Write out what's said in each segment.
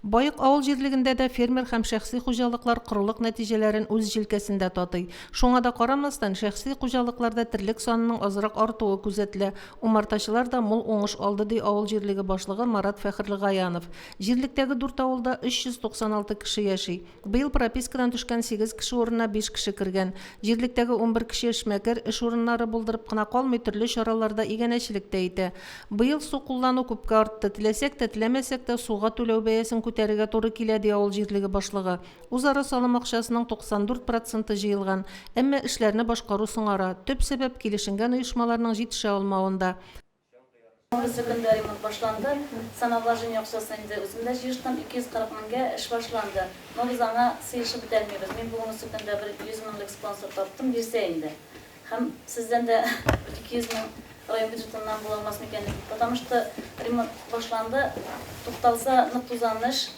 Байык авыл җирлегендә дә фермер һәм шәхси хуҗалыклар корылык нәтиҗәләрен үз җилкәсендә татый. Шуңа да карамастан, шәхси хуҗалыкларда терлек санының азрак артуы күзәтелә. Умартачылар да мул уңыш алды, ди авыл җирлеге башлыгы Марат Фәхрлегаянов. Җирлектәге 4 авылда 396 кеше яши. Быел пропискадан төшкән 8 кеше урынына 5 кеше кергән. Җирлектәге 11 кеше эшмәкәр, эш урыннары булдырып кына калмый, төрле чараларда игәнәчелек тә итә. Быел су куллану күпкә артты. Теләсәк тә, теләмәсәк тә суга түләү бәясен күтәрергә туры килә, ди авыл җирлеге башлыгы. Үзара салым акчасының 94% җыелган, әмма эшләрне башкару соңара. Төп сәбәп килешенгән оешмаларның җитешә алмавында. Секунда ремонт башланды. Самовложение акчасын инде үземдә җыештым, 240 меңгә эш башланды. Но без аңа сыешып бетәрмибез. Мин бүгенге секундә 100 меңлек спонсор таптым, бирсә инде. Һәм сездән дә 200 мең район бюджетыннан була алмас микән? Потому что ремонт башланды, тукталса нык тузаныш.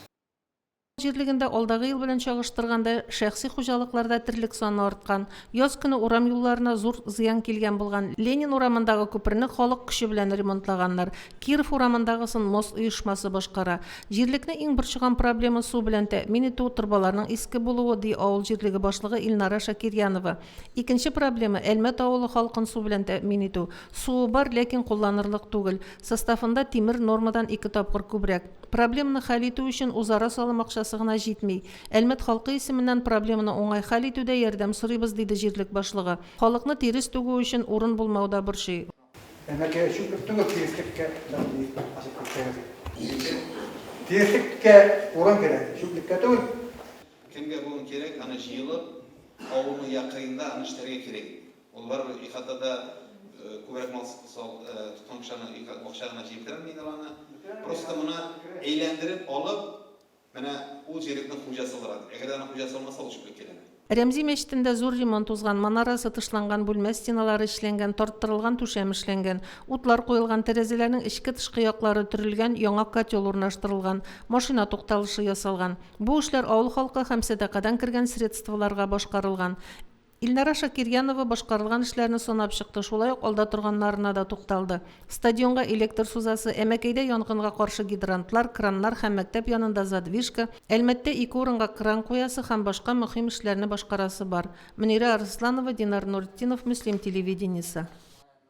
Җирлегендә алдагы ел белән чагыштырганда шәхси хуҗалыкларда терлек саны арткан. Яз көне урам юлларына зур зыян килгән булган. Ленин урамындагы күперне халык көче белән ремонтлаганнар. Киров урамындагысын МОЗ оешмасы башкара. Җирлекне иң борчыган проблема су белән тәэмин итү трубаларның иске булуы, ди авыл җирлеге башлыгы Илнара Шакирянова. Икенче проблема Әлмәт авылы халкын су белән тәэмин итү. Суы бар, ләкин кулланырлык түгел. Составында тимер нормадан 2 тапкыр күбрәк. Проблеманы хәл итү өчен үзара салым акчасы гына җитми. Әлмәт халкы исеменнән проблеманы уңай хәл итүдә ярдәм сорыйбыз, диде җирлек башлыгы. Халыкны тирес түгү өчен урын булмауда борчый. Тиреслеккә урын кирәк, шүклеккә түгел. Кемгә булын кирәк, аны җыелып, авылның якынында аны эшләргә кирәк. Ул бар ихатада күбрәк мал тоткан акчаны җыеп торган мин аны. Просто моны әйләндереп алып, менә ул җирлекнең хуҗасы булады. Әгәр аны хуҗасы булмаса, ул шүклек килә. Рәмзи мәчетендә зур ремонт узган, манарасы тышланган, бүлмә стеналары эшләнгән, тарттырылган түшәм эшләнгән, утлар куелган, тәрәзәләрнең эчке-тышкы яклары төрелгән, яңа котел урнаштырылган, машина тукталышы ясалган. Бу эшләр авыл халкы һәм сәдакадан кергән средстваларга башкарылган. Илнара Шакирянова башкарылган эшләрне санап чыкты, шулай ук алда торганнарына да тукталды. Стадионга электр сузасы, Әмәкәйдә янгынга каршы гидрантлар, краннар һәм мәктәп янында задвижка, Әлмәттә 2 урынга кран куясы һәм башка мөһим эшләрне башкарасы бар. Мөнирә Арсланова, Динар Нуртдинов, Мөслим телевидениесе.